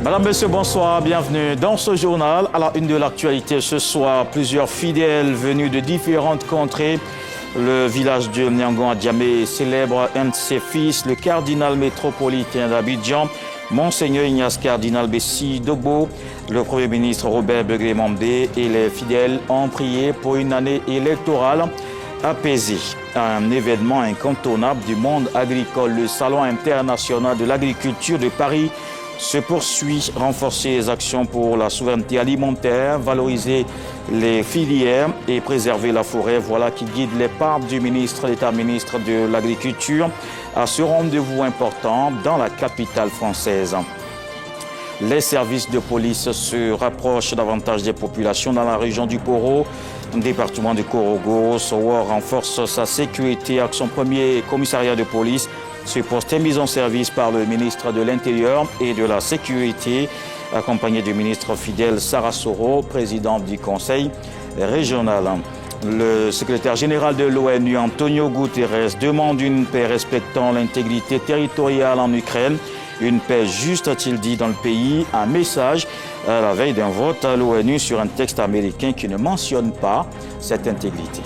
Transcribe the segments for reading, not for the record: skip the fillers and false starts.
Madame, Monsieur, bonsoir, bienvenue dans ce journal. À la une de l'actualité ce soir, plusieurs fidèles venus de différentes contrées. Le village de Niangon à Djamé célèbre un de ses fils, le cardinal métropolitain d'Abidjan, Monseigneur Ignace Cardinal Bessi Dogbo. Le Premier ministre Robert Begré-Mambé et les fidèles ont prié pour une année électorale apaisée. Un événement incontournable du monde agricole, le Salon international de l'agriculture de Paris se poursuit. Renforcer les actions pour la souveraineté alimentaire, valoriser les filières et préserver la forêt. Voilà qui guide les pas du ministre, l'État ministre de l'Agriculture à ce rendez-vous important dans la capitale française. Les services de police se rapprochent davantage des populations dans la région du Poro. Le département du Korogo, Sowor renforce sa sécurité avec son premier commissariat de police. Ce poste est mis en service par le ministre de l'Intérieur et de la Sécurité, accompagné du ministre Fidel Sarasoro, président du Conseil régional. Le secrétaire général de l'ONU, Antonio Guterres, demande une paix respectant l'intégrité territoriale en Ukraine. Une paix juste, a-t-il dit, dans le pays. Un message à la veille d'un vote à l'ONU sur un texte américain qui ne mentionne pas cette intégrité.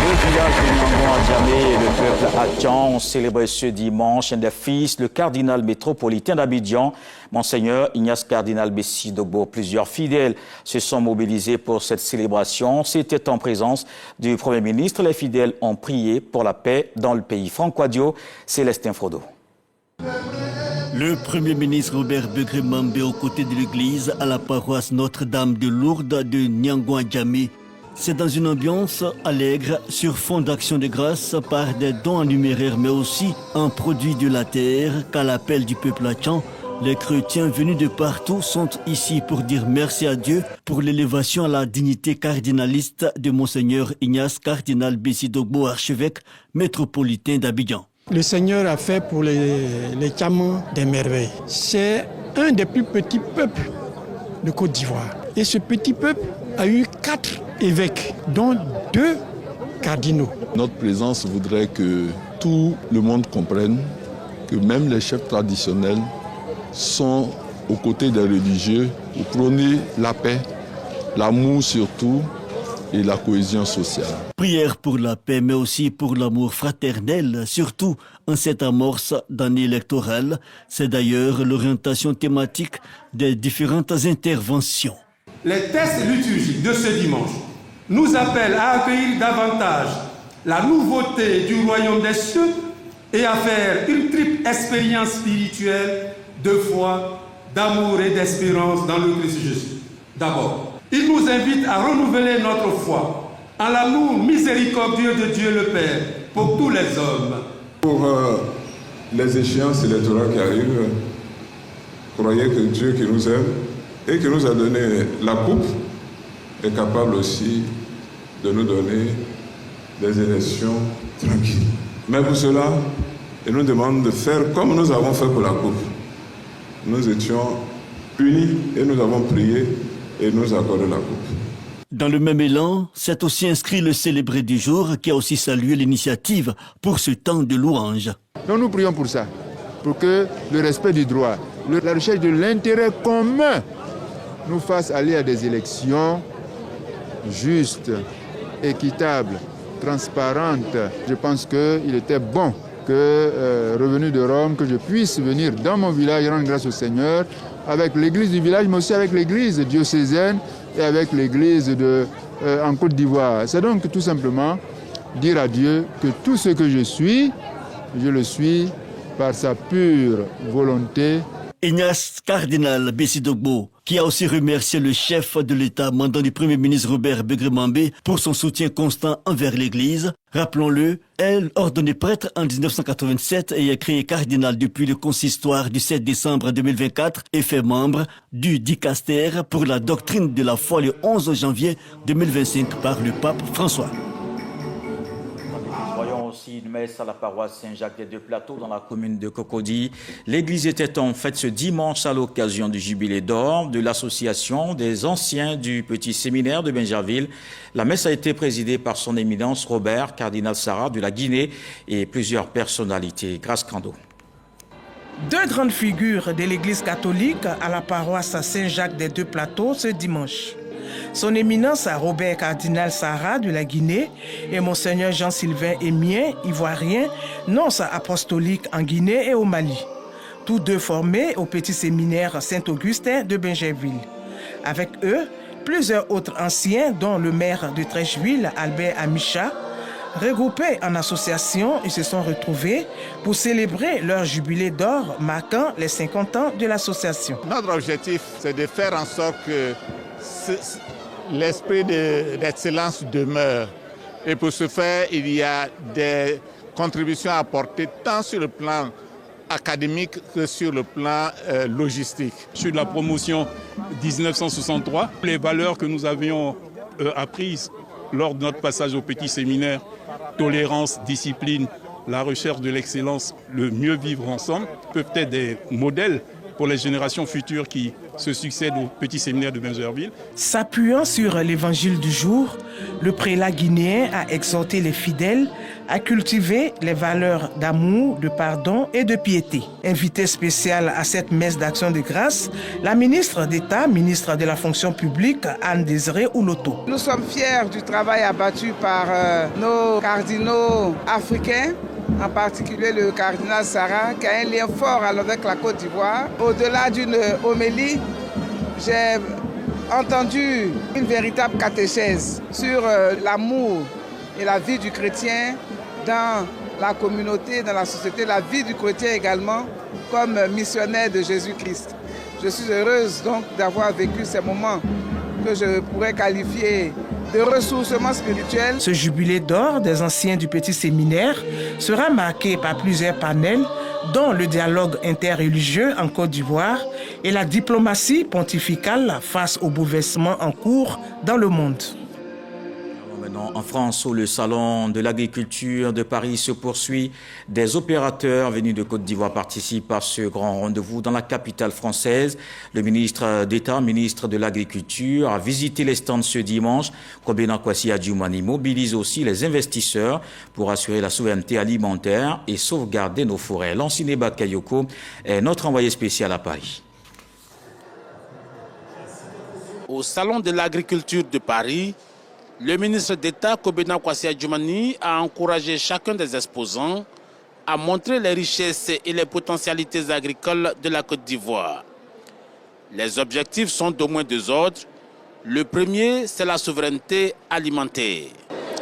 Le village de Niangon à Djamé et le peuple Atchan ont célébré ce dimanche un des fils, le cardinal métropolitain d'Abidjan, Monseigneur Ignace Cardinal Bessi Dogbo. Plusieurs fidèles se sont mobilisés pour cette célébration. C'était en présence du Premier ministre. Les fidèles ont prié pour la paix dans le pays. Franck Wadio, Célestin Frodo. Le Premier ministre Robert Begré-Mambé aux côtés de l'église à la paroisse Notre-Dame de Lourdes de Niangon à Djamé. C'est dans une ambiance allègre sur fond d'action de grâce par des dons en numéraire mais aussi en produits de la terre qu'à l'appel du peuple Atchan, les chrétiens venus de partout sont ici pour dire merci à Dieu pour l'élévation à la dignité cardinaliste de Monseigneur Ignace Cardinal Bessi Dogbo, archevêque métropolitain d'Abidjan. Le Seigneur a fait pour les Tchamans des merveilles. C'est un des plus petits peuples de Côte d'Ivoire. Et ce petit peuple a eu 4 évêques, dont 2 cardinaux. Notre présence voudrait que tout le monde comprenne que même les chefs traditionnels sont aux côtés des religieux pour prôner la paix, l'amour surtout et la cohésion sociale. Prière pour la paix, mais aussi pour l'amour fraternel, surtout en cette amorce d'année électorale. C'est d'ailleurs l'orientation thématique des différentes interventions. Les textes liturgiques de ce dimanche nous appellent à accueillir davantage la nouveauté du royaume des cieux et à faire une triple expérience spirituelle de foi, d'amour et d'espérance dans le Christ Jésus. D'abord, il nous invite à renouveler notre foi en l'amour miséricordieux de Dieu le Père pour tous les hommes. Pour les échéances électorales qui arrivent, croyez que Dieu qui nous aime et qui nous a donné la coupe est capable aussi de nous donner des élections tranquilles. Mais pour cela, il nous demande de faire comme nous avons fait pour la coupe. Nous étions unis et nous avons prié et nous accordé la coupe. Dans le même élan, c'est aussi inscrit le célébré du jour qui a aussi salué l'initiative pour ce temps de louange. Donc nous prions pour ça, pour que le respect du droit, la recherche de l'intérêt commun nous fasse aller à des élections justes, équitables, transparentes. Je pense qu'il était bon que, revenu de Rome, que je puisse venir dans mon village rendre grâce au Seigneur, avec l'église du village, mais aussi avec l'église diocésaine et avec l'église en Côte d'Ivoire. C'est donc tout simplement dire à Dieu que tout ce que je suis, je le suis par sa pure volonté. Ignace Cardinal Bessi Dogbo, qui a aussi remercié le chef de l'État mandant du Premier ministre Robert Begré-Mambé pour son soutien constant envers l'Église. Rappelons-le, elle, ordonnée prêtre en 1987 et est créée cardinal depuis le consistoire du 7 décembre 2024 et fait membre du dicaster pour la doctrine de la foi le 11 janvier 2025 par le pape François. Voyons aussi une messe à la paroisse Saint-Jacques des Deux-Plateaux dans la commune de Cocody. L'église était en fête ce dimanche à l'occasion du jubilé d'or de l'association des anciens du petit séminaire de Bingerville. La messe a été présidée par son éminence Robert, cardinal Sarah de la Guinée et plusieurs personnalités. Grâce Crando. Deux grandes figures de l'Église catholique à la paroisse Saint-Jacques des Deux-Plateaux ce dimanche. Son éminence Robert Cardinal Sarah de la Guinée et Monseigneur Jean-Sylvain Émien, ivoirien, nonce apostolique en Guinée et au Mali. Tous deux formés au petit séminaire Saint-Augustin de Bingerville. Avec eux, plusieurs autres anciens, dont le maire de Trècheville, Albert Amicha, regroupés en association, ils se sont retrouvés pour célébrer leur jubilé d'or marquant les 50 ans de l'association. Notre objectif, c'est de faire en sorte que l'esprit d'excellence demeure. Et pour ce faire, il y a des contributions à apporter tant sur le plan académique que sur le plan logistique. Sur la promotion 1963, les valeurs que nous avions apprises lors de notre passage au petit séminaire, tolérance, discipline, la recherche de l'excellence, le mieux vivre ensemble, peuvent être des modèles pour les générations futures qui se succèdent au petit séminaire de Bingerville. S'appuyant sur l'évangile du jour, le prélat guinéen a exhorté les fidèles à cultiver les valeurs d'amour, de pardon et de piété. Invitée spéciale à cette messe d'action de grâce, la ministre d'État, ministre de la fonction publique, Anne-Désirée Ouloto. Nous sommes fiers du travail abattu par nos cardinaux africains, en particulier le cardinal Sarah, qui a un lien fort avec la Côte d'Ivoire. Au-delà d'une homélie, j'ai entendu une véritable catéchèse sur l'amour et la vie du chrétien dans la communauté, dans la société, la vie du chrétien également comme missionnaire de Jésus-Christ. Je suis heureuse donc d'avoir vécu ces moments que je pourrais qualifier de ressourcement spirituel. Ce jubilé d'or des anciens du petit séminaire sera marqué par plusieurs panels, dont le dialogue interreligieux en Côte d'Ivoire et la diplomatie pontificale face aux bouleversements en cours dans le monde. Maintenant, en France, où le salon de l'agriculture de Paris se poursuit, des opérateurs venus de Côte d'Ivoire participent à ce grand rendez-vous dans la capitale française. Le ministre d'État, ministre de l'Agriculture, a visité les stands ce dimanche. Kobena Kwasi Adjoumani mobilise aussi les investisseurs pour assurer la souveraineté alimentaire et sauvegarder nos forêts. Lanciné Bakayoko est notre envoyé spécial à Paris. Au salon de l'agriculture de Paris, le ministre d'État, Kobena Kwasi Adjoumani, a encouragé chacun des exposants à montrer les richesses et les potentialités agricoles de la Côte d'Ivoire. Les objectifs sont d'au moins deux ordres. Le premier, c'est la souveraineté alimentaire.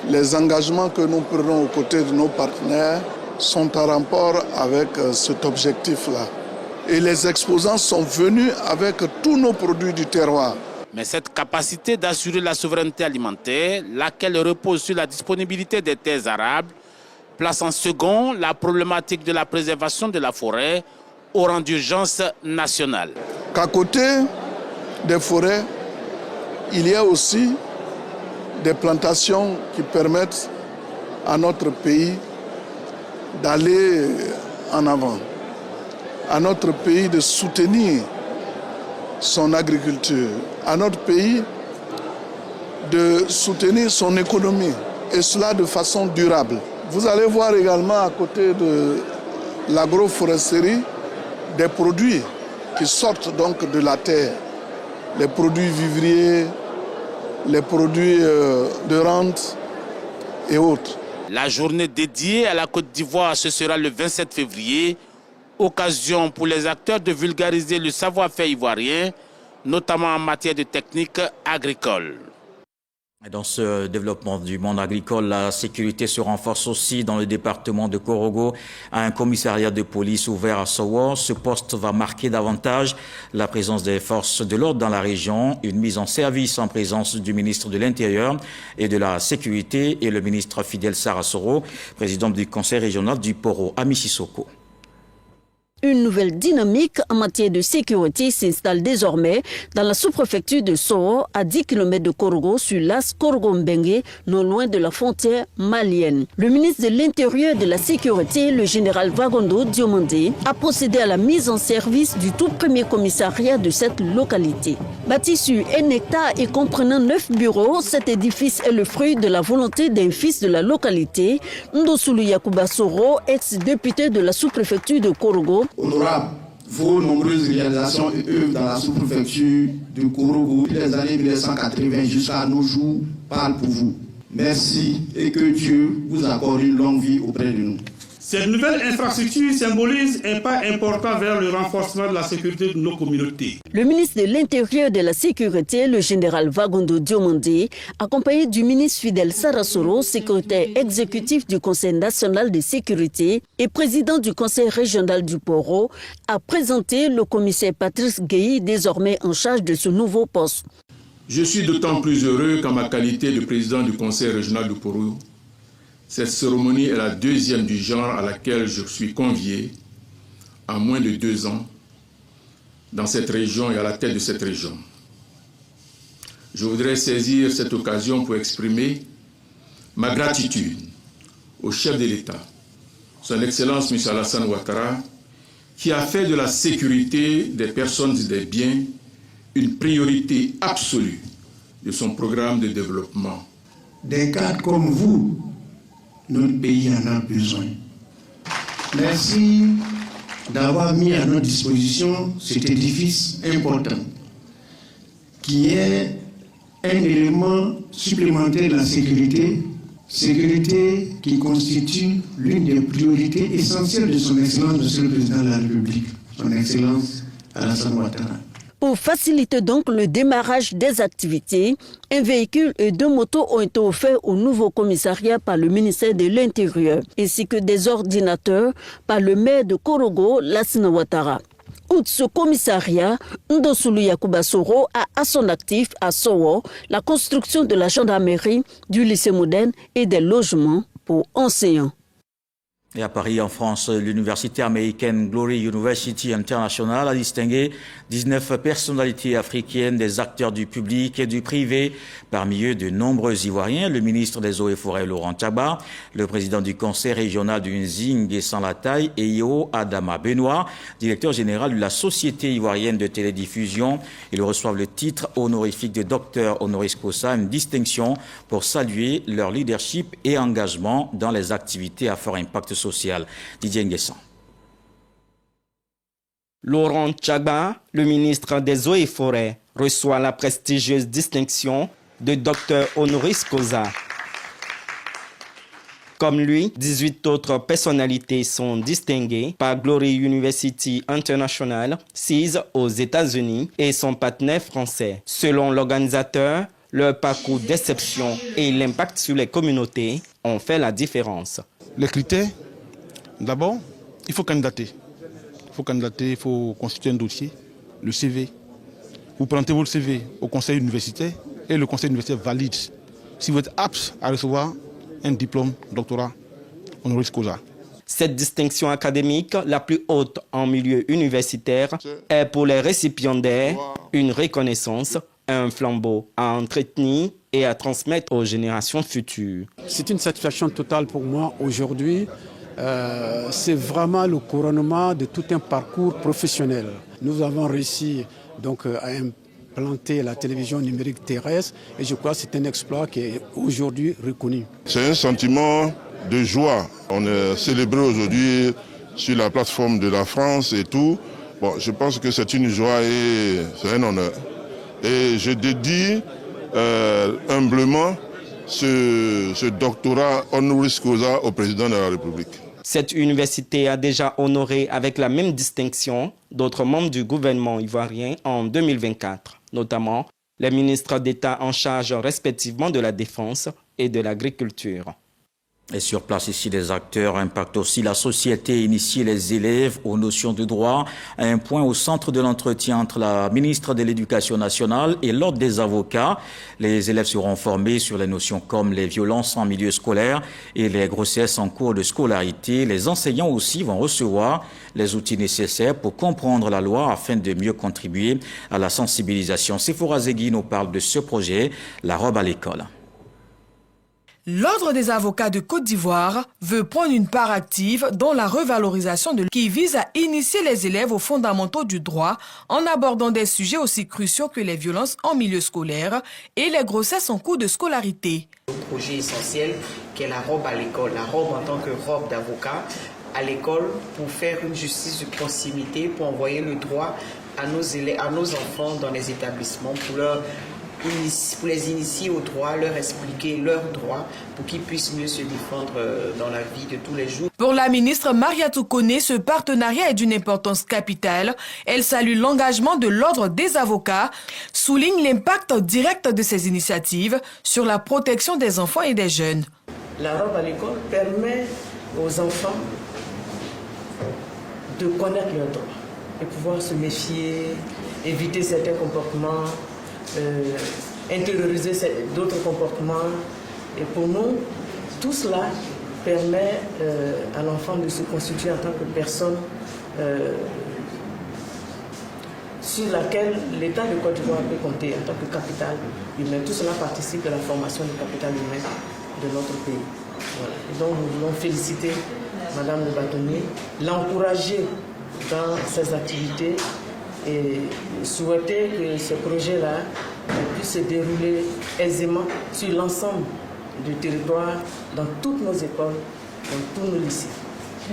Les engagements que nous prenons aux côtés de nos partenaires sont en rapport avec cet objectif-là. Et les exposants sont venus avec tous nos produits du terroir. Mais cette capacité d'assurer la souveraineté alimentaire, laquelle repose sur la disponibilité des terres arables, place en second la problématique de la préservation de la forêt au rang d'urgence nationale. Qu'à côté des forêts, il y a aussi des plantations qui permettent à notre pays d'aller en avant, à notre pays de soutenir son agriculture, à notre pays de soutenir son économie, et cela de façon durable. Vous allez voir également à côté de l'agroforesterie des produits qui sortent donc de la terre, les produits vivriers, les produits de rente et autres. La journée dédiée à la Côte d'Ivoire, ce sera le 27 février, occasion pour les acteurs de vulgariser le savoir-faire ivoirien, notamment en matière de techniques agricoles. Dans ce développement du monde agricole, la sécurité se renforce aussi dans le département de Korogo. Un commissariat de police ouvert à Sowor. Ce poste va marquer davantage la présence des forces de l'ordre dans la région. Une mise en service en présence du ministre de l'Intérieur et de la Sécurité et le ministre Fidel Sarasoro, président du conseil régional du Poro à Mississoko. Une nouvelle dynamique en matière de sécurité s'installe désormais dans la sous-préfecture de Sowor, à 10 km de Korogo, sur l'as Korogo-Mbengue, non loin de la frontière malienne. Le ministre de l'Intérieur et de la Sécurité, le général Wagondo Diomandé, a procédé à la mise en service du tout premier commissariat de cette localité. Bâti sur 1 hectare et comprenant 9 bureaux, cet édifice est le fruit de la volonté d'un fils de la localité, Ndosulu Yakuba Soro, ex-député de la sous-préfecture de Korogo, Honorable, vos nombreuses réalisations et œuvres dans la sous-préfecture de Korogo, des années 1980 jusqu'à nos jours, parlent pour vous. Merci et que Dieu vous accorde une longue vie auprès de nous. Cette nouvelle infrastructure symbolise un pas important vers le renforcement de la sécurité de nos communautés. Le ministre de l'Intérieur et de la Sécurité, le général Vagondo Diomandé, accompagné du ministre Fidel Sarasoro, secrétaire exécutif du Conseil national de sécurité et président du Conseil régional du Poro, a présenté le commissaire Patrice Gueye, désormais en charge de ce nouveau poste. Je suis d'autant plus heureux qu'en ma qualité de président du Conseil régional du Poro, cette cérémonie est la deuxième du genre à laquelle je suis convié en moins de 2 ans dans cette région et à la tête de cette région. Je voudrais saisir cette occasion pour exprimer ma gratitude au chef de l'État, son Excellence M. Alassane Ouattara, qui a fait de la sécurité des personnes et des biens une priorité absolue de son programme de développement. Des cadres comme vous, notre pays en a besoin. Merci d'avoir mis à notre disposition cet édifice important qui est un élément supplémentaire de la sécurité qui constitue l'une des priorités essentielles de son Excellence, Monsieur le Président de la République, son Excellence Alassane Ouattara. Pour faciliter donc le démarrage des activités, un véhicule et 2 motos ont été offerts au nouveau commissariat par le ministère de l'Intérieur, ainsi que des ordinateurs par le maire de Korogo, Lassina Ouattara. Outre ce commissariat, Ndosulu Yakuba Soro a à son actif à Sowo la construction de la gendarmerie, du lycée moderne et des logements pour enseignants. Et à Paris, en France, l'université américaine Glory University International a distingué 19 personnalités africaines, des acteurs du public et du privé, parmi eux de nombreux Ivoiriens, le ministre des Eaux et Forêts Laurent Tchaba, le président du conseil régional du Nzing et sans la taille, Eyo Adama Benoît, directeur général de la Société ivoirienne de télédiffusion. Ils reçoivent le titre honorifique de docteur honoris causa, une distinction pour saluer leur leadership et engagement dans les activités à fort impact social. Didier Nguessan. Laurent Tchaba, le ministre des Eaux et Forêts, reçoit la prestigieuse distinction de docteur honoris causa. Comme lui, 18 autres personnalités sont distinguées par Glory University International, CIS aux États-Unis et son partenaire français. Selon l'organisateur, leur parcours d'exception et l'impact sur les communautés ont fait la différence. Les critères, d'abord, il faut candidater. Il faut constituer un dossier, le CV. Vous présentez votre CV au conseil universitaire et le conseil universitaire valide si vous êtes apte à recevoir un diplôme doctorat honoris causa. Cette distinction académique, la plus haute en milieu universitaire, est pour les récipiendaires une reconnaissance, un flambeau à entretenir et à transmettre aux générations futures. C'est une satisfaction totale pour moi aujourd'hui. C'est vraiment le couronnement de tout un parcours professionnel. Nous avons réussi donc à implanter la télévision numérique terrestre et je crois que c'est un exploit qui est aujourd'hui reconnu. C'est un sentiment de joie. On est célébré aujourd'hui sur la plateforme de la France et tout. Bon, je pense que c'est une joie et c'est un honneur. Et je dédie humblement ce doctorat honoris causa au président de la République. Cette université a déjà honoré avec la même distinction d'autres membres du gouvernement ivoirien en 2024, notamment les ministres d'État en charge respectivement de la Défense et de l'Agriculture. Et sur place ici, les acteurs impactent aussi la société, initier les élèves aux notions de droit. Un point au centre de l'entretien entre la ministre de l'Éducation nationale et l'ordre des avocats. Les élèves seront formés sur les notions comme les violences en milieu scolaire et les grossesses en cours de scolarité. Les enseignants aussi vont recevoir les outils nécessaires pour comprendre la loi afin de mieux contribuer à la sensibilisation. Sephora Zegui nous parle de ce projet, La robe à l'école. L'Ordre des avocats de Côte d'Ivoire veut prendre une part active dans la revalorisation qui vise à initier les élèves aux fondamentaux du droit en abordant des sujets aussi cruciaux que les violences en milieu scolaire et les grossesses en cours de scolarité. Un projet essentiel qui est la robe à l'école, la robe en tant que robe d'avocat à l'école pour faire une justice de proximité, pour envoyer le droit à nos élèves, à nos enfants dans les établissements, pour les initier au droit, leur expliquer leurs droits pour qu'ils puissent mieux se défendre dans la vie de tous les jours. Pour la ministre Mariatou Koné, ce partenariat est d'une importance capitale. Elle salue l'engagement de l'Ordre des avocats, souligne l'impact direct de ces initiatives sur la protection des enfants et des jeunes. La robe à l'école permet aux enfants de connaître leurs droits, de pouvoir se méfier, éviter certains comportements, intérioriser d'autres comportements. Et pour nous, tout cela permet à l'enfant de se constituer en tant que personne sur laquelle l'État de Côte d'Ivoire peut compter en tant que capital humain. Tout cela participe de la formation du capital humain de notre pays. Voilà. Et donc nous voulons féliciter Madame le bâtonnier, l'encourager dans ses activités et souhaiter que ce projet-là puisse se dérouler aisément sur l'ensemble du territoire, dans toutes nos écoles, dans tous nos lycées.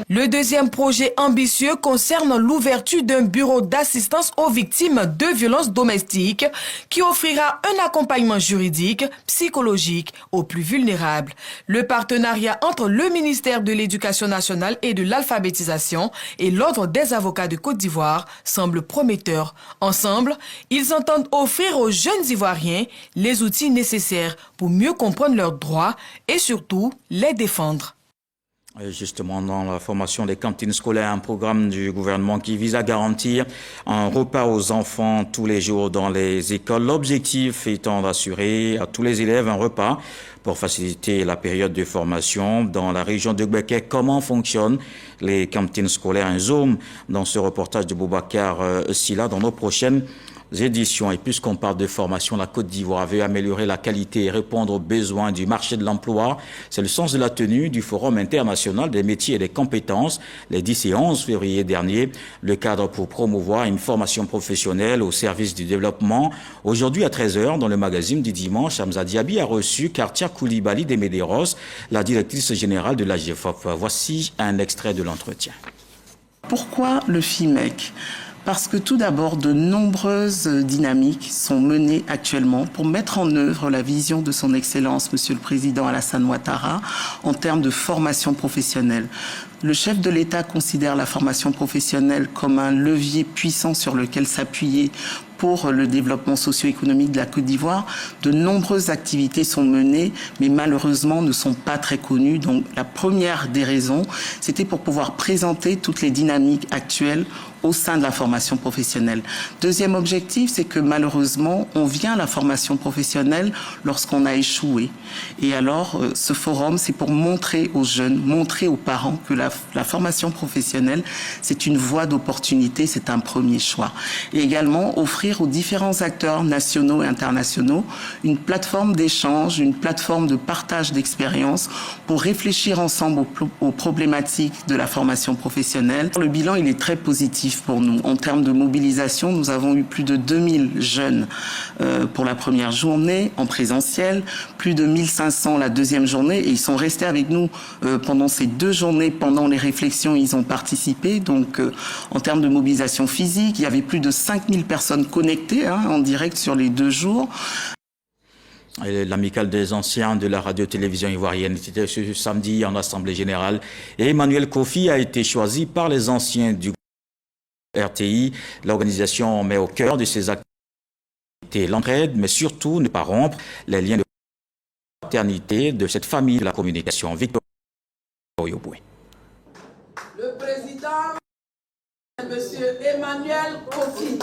Le deuxième projet ambitieux concerne l'ouverture d'un bureau d'assistance aux victimes de violences domestiques qui offrira un accompagnement juridique, psychologique aux plus vulnérables. Le partenariat entre le ministère de l'Éducation nationale et de l'alphabétisation et l'Ordre des avocats de Côte d'Ivoire semble prometteur. Ensemble, ils entendent offrir aux jeunes Ivoiriens les outils nécessaires pour mieux comprendre leurs droits et surtout les défendre. Et justement, dans la formation des cantines scolaires, un programme du gouvernement qui vise à garantir un repas aux enfants tous les jours dans les écoles. L'objectif étant d'assurer à tous les élèves un repas pour faciliter la période de formation dans la région de Gbeke. Comment fonctionnent les cantines scolaires? Un zoom dans ce reportage de Boubacar Silla dans nos prochaines éditions. Et puisqu'on parle de formation, la Côte d'Ivoire veut améliorer la qualité et répondre aux besoins du marché de l'emploi. C'est le sens de la tenue du Forum international des métiers et des compétences les 10 et 11 février dernier. Le cadre pour promouvoir une formation professionnelle au service du développement. Aujourd'hui à 13h, dans le magazine du dimanche, Hamza Diaby a reçu Kartia Koulibaly de Medeiros, la directrice générale de l'AGFOP. Voici un extrait de l'entretien. Pourquoi le FIMEC ? Parce que tout d'abord, de nombreuses dynamiques sont menées actuellement pour mettre en œuvre la vision de son Excellence, Monsieur le Président Alassane Ouattara, en termes de formation professionnelle. Le chef de l'État considère la formation professionnelle comme un levier puissant sur lequel s'appuyer pour le développement socio-économique de la Côte d'Ivoire. De nombreuses activités sont menées, mais malheureusement ne sont pas très connues. Donc la première des raisons, c'était pour pouvoir présenter toutes les dynamiques actuelles au sein de la formation professionnelle. Deuxième objectif, c'est que malheureusement, on vient à la formation professionnelle lorsqu'on a échoué. Et alors, ce forum, c'est pour montrer aux jeunes, montrer aux parents que la formation professionnelle, c'est une voie d'opportunité, c'est un premier choix. Et également, offrir aux différents acteurs nationaux et internationaux une plateforme d'échange, une plateforme de partage d'expériences pour réfléchir ensemble aux problématiques de la formation professionnelle. Le bilan, il est très positif pour nous. En termes de mobilisation, nous avons eu plus de 2000 jeunes pour la première journée en présentiel, plus de 1500 la deuxième journée, et ils sont restés avec nous pendant ces 2 journées. Pendant les réflexions, ils ont participé. Donc, en termes de mobilisation physique, il y avait plus de 5000 personnes connectées en direct sur les 2 jours. L'amicale des anciens de la radio-télévision ivoirienne était ce samedi en Assemblée générale. Et Emmanuel Kofi a été choisi par les anciens du RTI. L'organisation met au cœur de ses activités l'entraide, mais surtout ne pas rompre les liens de fraternité de cette famille de la communication. Victor Oyoboué. Le président, Monsieur Emmanuel Kofi.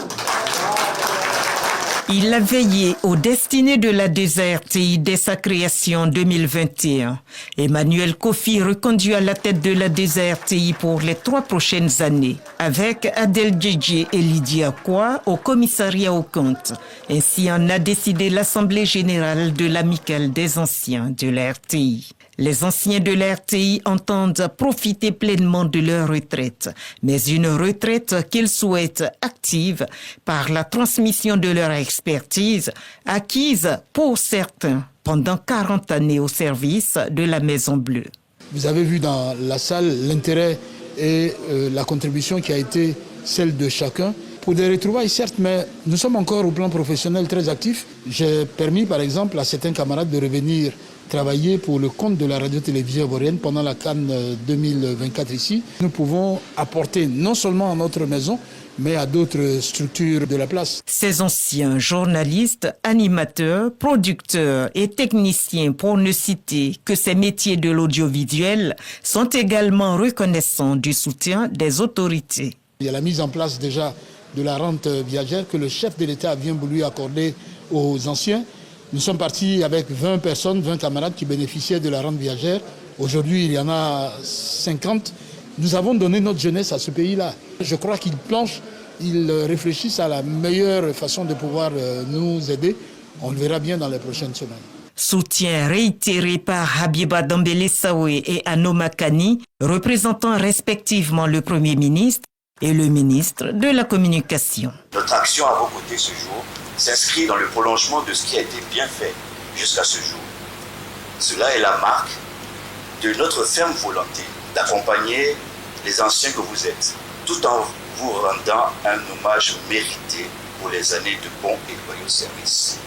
Il a veillé aux destinées de la DESA-RTI dès sa création en 2021. Emmanuel Kofi reconduit à la tête de la DESA-RTI pour les 3 prochaines années, avec Adel Djedje et Lydia Kwa au commissariat aux comptes. Ainsi en a décidé l'Assemblée générale de l'amicale des anciens de la RTI. Les anciens de la RTI entendent profiter pleinement de leur retraite, mais une retraite qu'ils souhaitent active par la transmission de leur expertise acquise pour certains pendant 40 années au service de la Maison Bleue. Vous avez vu dans la salle l'intérêt et la contribution qui a été celle de chacun. Pour des retrouvailles, certes, mais nous sommes encore au plan professionnel très actifs. J'ai permis, par exemple, à certains camarades de revenir travailler pour le compte de la radio-télévision ivoirienne pendant la CAN 2024 ici. Nous pouvons apporter non seulement à notre maison, mais à d'autres structures de la place. Ces anciens journalistes, animateurs, producteurs et techniciens, pour ne citer que ces métiers de l'audiovisuel, sont également reconnaissants du soutien des autorités. Il y a la mise en place déjà de la rente viagère que le chef de l'État a bien voulu accorder aux anciens. Nous sommes partis avec 20 personnes, 20 camarades qui bénéficiaient de la rente viagère. Aujourd'hui, il y en a 50. Nous avons donné notre jeunesse à ce pays-là. Je crois qu'ils planchent, ils réfléchissent à la meilleure façon de pouvoir nous aider. On le verra bien dans les prochaines semaines. Soutien réitéré par Habiba Dambélé Saoué et Anoma Kani, représentant respectivement le Premier ministre et le ministre de la Communication. Notre action à vos côtés ce jour s'inscrit dans le prolongement de ce qui a été bien fait jusqu'à ce jour. Cela est la marque de notre ferme volonté d'accompagner les anciens que vous êtes, tout en vous rendant un hommage mérité pour les années de bons et loyaux services.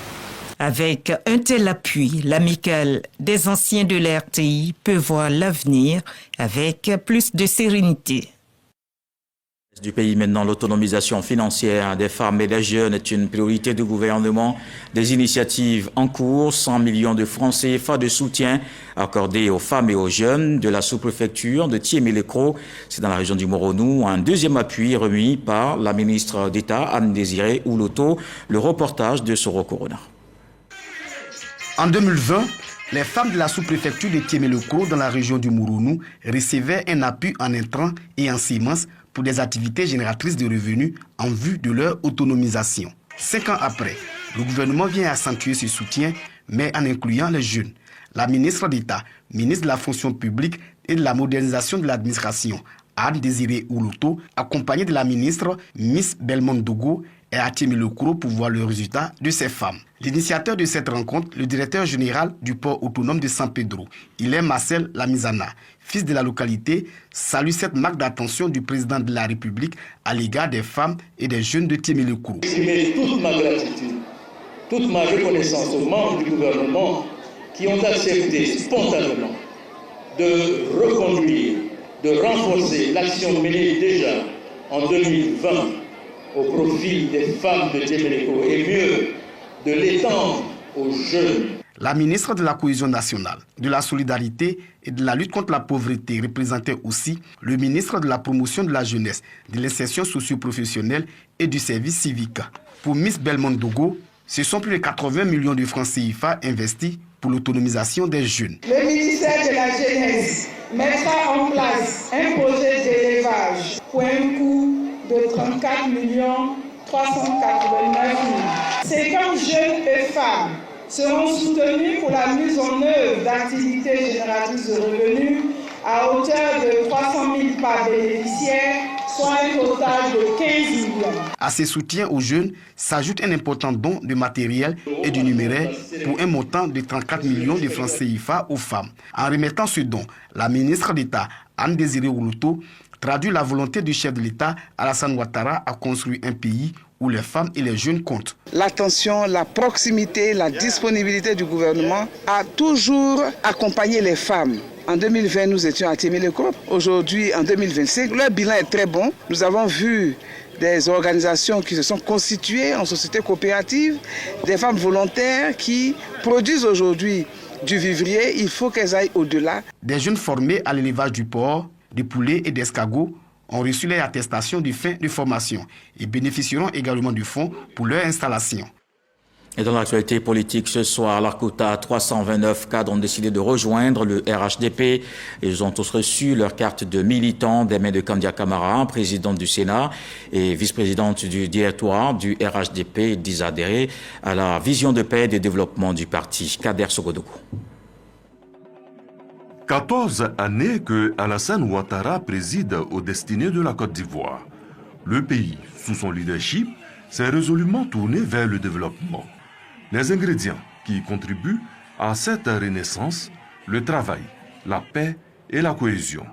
Avec un tel appui, l'amicale des anciens de la RTI peut voir l'avenir avec plus de sérénité. Du pays maintenant, l'autonomisation financière des femmes et des jeunes est une priorité du gouvernement. Des initiatives en cours, 100 millions de francs CFA de soutien accordés aux femmes et aux jeunes de la sous-préfecture de Thiémé-Lécro. C'est dans la région du Moronou. Un deuxième appui remis par la ministre d'État Anne-Désirée Ouloto. Le reportage de Soro Corona. En 2020, les femmes de la sous-préfecture de Thiémé-Lécro dans la région du Moronou recevaient un appui en intrants et en semences pour des activités génératrices de revenus en vue de leur autonomisation. 5 ans après, le gouvernement vient accentuer ce soutien, mais en incluant les jeunes. La ministre d'État, ministre de la fonction publique et de la modernisation de l'administration, Anne-Désirée Ouloto, accompagnée de la ministre Miss Belmont Dogo, est à Thiémé-Lécro pour voir le résultat de ces femmes. L'initiateur de cette rencontre, le directeur général du port autonome de San Pedro, Hilaire Marcel Lamizana, fils de la localité, salue cette marque d'attention du président de la République à l'égard des femmes et des jeunes de Thiémé-Lécro. Exprimer toute ma gratitude, toute ma reconnaissance aux membres du gouvernement qui ont accepté spontanément de reconduire, de renforcer l'action menée déjà en 2020 au profit des femmes de Thiémé-Lécro et mieux, de l'étendre aux jeunes. La ministre de la Cohésion nationale, de la solidarité et de la lutte contre la pauvreté représentait aussi le ministre de la promotion de la jeunesse, de l'insertion socio-professionnelle et du service civique. Pour Miss Belmont Dogo, ce sont plus de 80 millions de francs CFA investis pour l'autonomisation des jeunes. Le ministère de la Jeunesse mettra en place un projet d'élevage pour un coût de 34 389 000. 50 jeunes et femmes seront soutenus pour la mise en œuvre d'activités génératrices de revenus à hauteur de 300 000 par bénéficiaire, soit un total de 15 millions. À ces soutiens aux jeunes s'ajoute un important don de matériel et de numéraire pour un montant de 34 millions de francs CFA aux femmes. En remettant ce don, la ministre d'État Anne-Désirée Ouloto traduit la volonté du chef de l'État Alassane Ouattara à construire un pays où les femmes et les jeunes comptent. L'attention, la proximité, la disponibilité du gouvernement a toujours accompagné les femmes. En 2020, nous étions à Thiémé-Lécro. Aujourd'hui, en 2025, leur bilan est très bon. Nous avons vu des organisations qui se sont constituées en société coopérative, des femmes volontaires qui produisent aujourd'hui du vivrier. Il faut qu'elles aillent au-delà. Des jeunes formés à l'élevage du porc, des poulets et d'escargots ont reçu leur attestation de fin de formation et bénéficieront également du fonds pour leur installation. Et dans l'actualité politique ce soir, l'Arcota, 329 cadres ont décidé de rejoindre le RHDP. Ils ont tous reçu leur carte de militant des mains de Kandia Camara, présidente du Sénat et vice-présidente du directoire du RHDP, d'adhérer à la vision de paix et de développement du parti. Kader Sogodougou. 14 années que Alassane Ouattara préside aux destinées de la Côte d'Ivoire. Le pays, sous son leadership, s'est résolument tourné vers le développement. Les ingrédients qui contribuent à cette renaissance, le travail, la paix et la cohésion.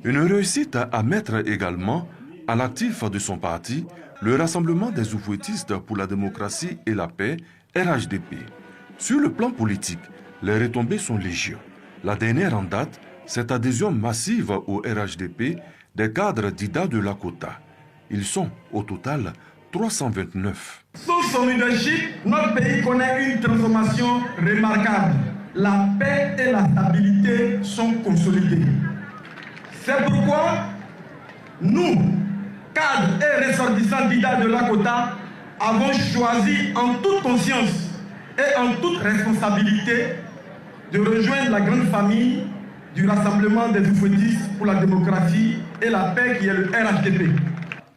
Une réussite à mettre également à l'actif de son parti le Rassemblement des oufouettistes pour la démocratie et la paix, RHDP. Sur le plan politique, les retombées sont légion. La dernière en date, cette adhésion massive au RHDP des cadres d'Ida de Lakota. Ils sont au total 329. Sous son leadership, notre pays connaît une transformation remarquable. La paix et la stabilité sont consolidées. C'est pourquoi nous, cadres et ressortissants d'Ida de Lakota, avons choisi en toute conscience et en toute responsabilité de rejoindre la grande famille du Rassemblement des oufouettistes pour la démocratie et la paix qui est le RHDP.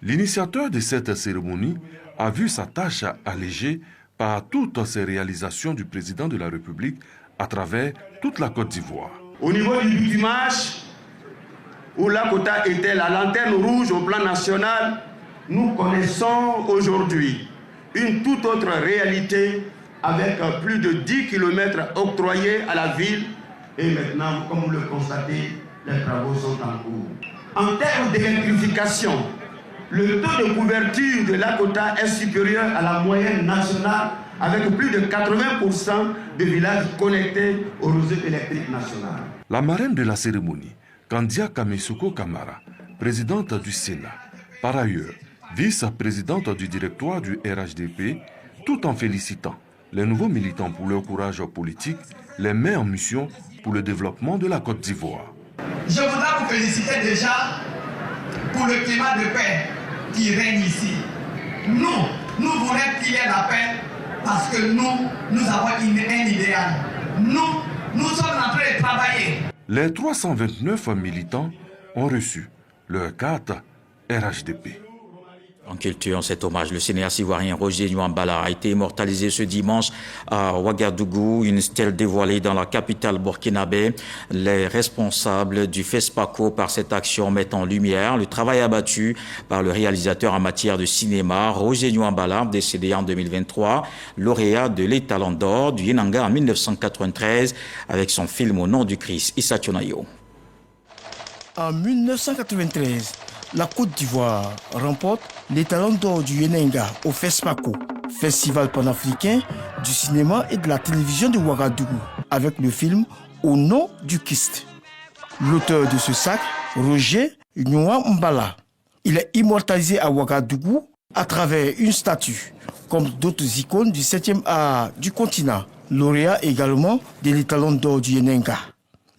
L'initiateur de cette cérémonie a vu sa tâche allégée par toutes ces réalisations du président de la République à travers toute la Côte d'Ivoire. Au niveau du bitumage, où Lakota était la lanterne rouge au plan national, nous connaissons aujourd'hui une toute autre réalité avec plus de 10 km octroyés à la ville. Et maintenant, comme vous le constatez, les travaux sont en cours. En termes d'électrification, le taux de couverture de Lakota est supérieur à la moyenne nationale avec plus de 80% de villages connectés au réseau électrique national. La marraine de la cérémonie, Kandia Kamesoko Kamara, présidente du Sénat, par ailleurs vice-présidente du directoire du RHDP, tout en félicitant les nouveaux militants pour leur courage politique, les met en mission pour le développement de la Côte d'Ivoire. Je voudrais vous féliciter déjà pour le climat de paix qui règne ici. Nous voulons qu'il y ait la paix parce que nous avons un idéal. Nous sommes en train de travailler. Les 329 militants ont reçu leur carte RHDP. En culture, cet hommage, le cinéaste ivoirien Roger Nyuambala a été immortalisé ce dimanche à Ouagadougou, une stèle dévoilée dans la capitale burkinabé. Les responsables du FESPACO par cette action mettent en lumière le travail abattu par le réalisateur en matière de cinéma, Roger Nyuambala, décédé en 2023, lauréat de l'Étalon d'or du Yenanga en 1993 avec son film Au nom du Christ, Issa Tchonayo. En 1993, la Côte d'Ivoire remporte l'Étalon d'or du Yenenga au FESPACO, Festival panafricain du cinéma et de la télévision de Ouagadougou, avec le film Au nom du Christ. L'auteur de ce sacre, Roger Nyuambala, il est immortalisé à Ouagadougou à travers une statue, comme d'autres icônes du 7e art du continent, lauréat également de l'Étalon d'or du Yenenga.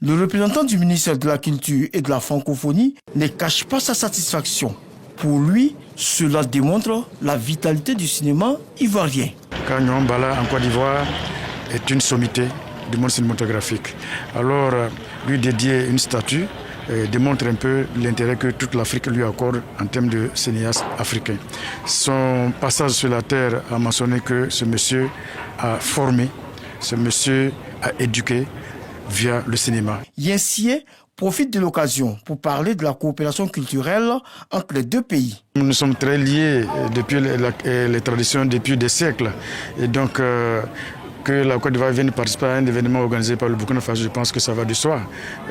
Le représentant du ministère de la Culture et de la Francophonie ne cache pas sa satisfaction. Pour lui, cela démontre la vitalité du cinéma ivoirien. Nyuambala en Côte d'Ivoire est une sommité du monde cinématographique. Alors, lui dédier une statue démontre un peu l'intérêt que toute l'Afrique lui accorde en termes de cinéaste africain. Son passage sur la terre a mentionné que ce monsieur a formé, ce monsieur a éduqué via le cinéma. Yensié profite de l'occasion pour parler de la coopération culturelle entre les deux pays. Nous sommes très liés depuis les traditions depuis des siècles. Et donc, que la Côte d'Ivoire vienne participer à un événement organisé par le Burkina Faso, je pense que ça va de soi.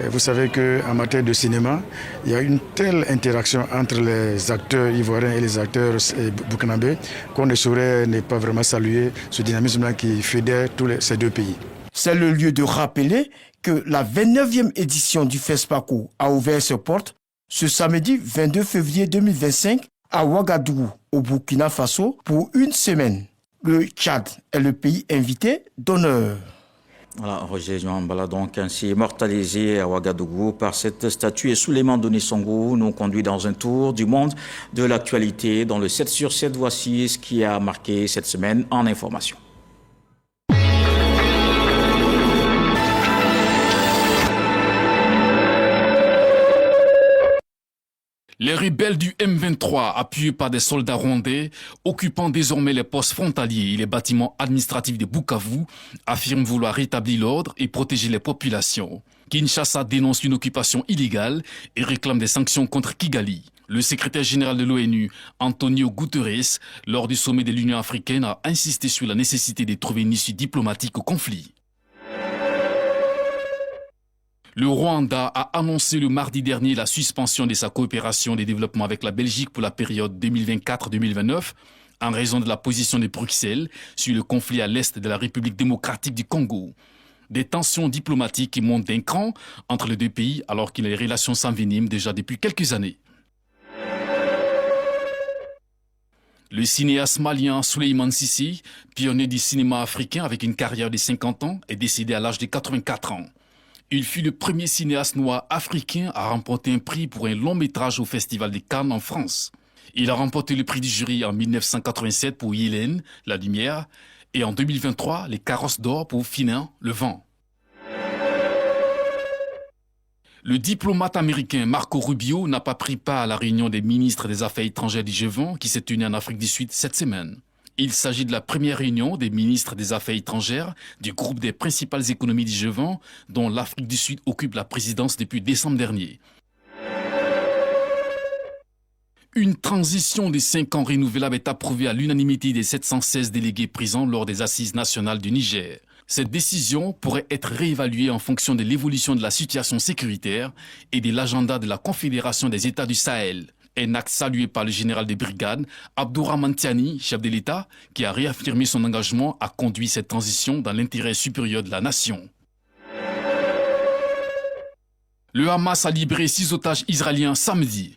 Vous savez qu'en matière de cinéma, il y a une telle interaction entre les acteurs ivoiriens et les acteurs burkinabés qu'on ne saurait ne pas vraiment saluer ce dynamisme-là qui fédère tous ces deux pays. C'est le lieu de rappeler que la 29e édition du FESPACO a ouvert ses portes ce samedi 22 février 2025 à Ouagadougou, au Burkina Faso, pour une semaine. Le Tchad est le pays invité d'honneur. Voilà, Roger Nyuambala, donc ainsi immortalisé à Ouagadougou par cette statue, et Souleymane Doni Songo nous conduit dans un tour du monde de l'actualité. Dans le 7 sur 7, voici ce qui a marqué cette semaine en information. Les rebelles du M23, appuyés par des soldats rwandais, occupant désormais les postes frontaliers et les bâtiments administratifs de Bukavu, affirment vouloir rétablir l'ordre et protéger les populations. Kinshasa dénonce une occupation illégale et réclame des sanctions contre Kigali. Le secrétaire général de l'ONU, Antonio Guterres, lors du sommet de l'Union africaine, a insisté sur la nécessité de trouver une issue diplomatique au conflit. Le Rwanda a annoncé le mardi dernier la suspension de sa coopération de développement avec la Belgique pour la période 2024-2029 en raison de la position de Bruxelles sur le conflit à l'est de la République démocratique du Congo. Des tensions diplomatiques qui montent d'un cran entre les deux pays alors que les relations s'enveniment déjà depuis quelques années. Le cinéaste malien Souleymane Sissi, pionnier du cinéma africain avec une carrière de 50 ans, est décédé à l'âge de 84 ans. Il fut le premier cinéaste noir africain à remporter un prix pour un long métrage au Festival de Cannes en France. Il a remporté le prix du jury en 1987 pour Hélène, La Lumière, et en 2023, les Carrosses d'or pour Finan, Le Vent. Le diplomate américain Marco Rubio n'a pas pris part à la réunion des ministres des Affaires étrangères du G20 qui s'est tenue en Afrique du Sud cette semaine. Il s'agit de la première réunion des ministres des Affaires étrangères du groupe des principales économies du G20 dont l'Afrique du Sud occupe la présidence depuis décembre dernier. Une transition de 5 ans renouvelable est approuvée à l'unanimité des 716 délégués présents lors des assises nationales du Niger. Cette décision pourrait être réévaluée en fonction de l'évolution de la situation sécuritaire et de l'agenda de la Confédération des États du Sahel. Un acte salué par le général de brigade Abdourahmane Tiani, chef de l'État, qui a réaffirmé son engagement à conduire cette transition dans l'intérêt supérieur de la nation. Le Hamas a libéré 6 otages israéliens samedi.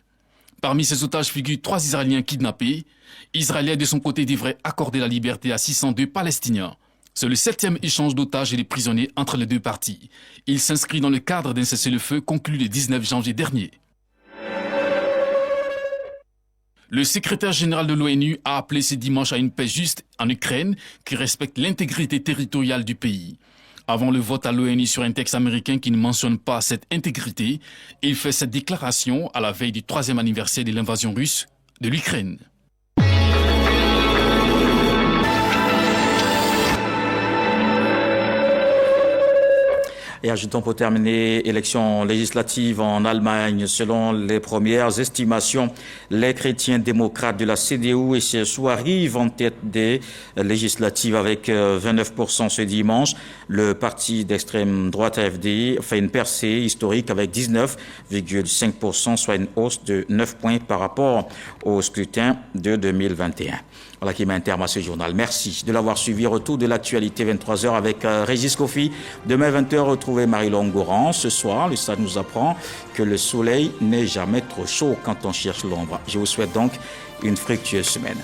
Parmi ces otages figurent 3 Israéliens kidnappés. Israël, de son côté, devrait accorder la liberté à 602 Palestiniens. C'est le 7e échange d'otages et de prisonniers entre les deux parties. Il s'inscrit dans le cadre d'un cessez-le-feu conclu le 19 janvier dernier. Le secrétaire général de l'ONU a appelé ce dimanche à une paix juste en Ukraine qui respecte l'intégrité territoriale du pays. Avant le vote à l'ONU sur un texte américain qui ne mentionne pas cette intégrité, il fait cette déclaration à la veille du 3e anniversaire de l'invasion russe de l'Ukraine. Et ajoutons pour terminer, élections législatives en Allemagne. Selon les premières estimations, les chrétiens démocrates de la CDU et CSU arrivent en tête des législatives avec 29% ce dimanche. Le parti d'extrême droite AfD fait une percée historique avec 19,5%, soit une hausse de 9 points par rapport au scrutin de 2021. Voilà qui met un terme à ce journal. Merci de l'avoir suivi. Retour de l'actualité 23h avec Régis Kofi. Demain 20h, retrouvez Marie-Laure Ngouran. Ce soir, le stade nous apprend que le soleil n'est jamais trop chaud quand on cherche l'ombre. Je vous souhaite donc une fructueuse semaine.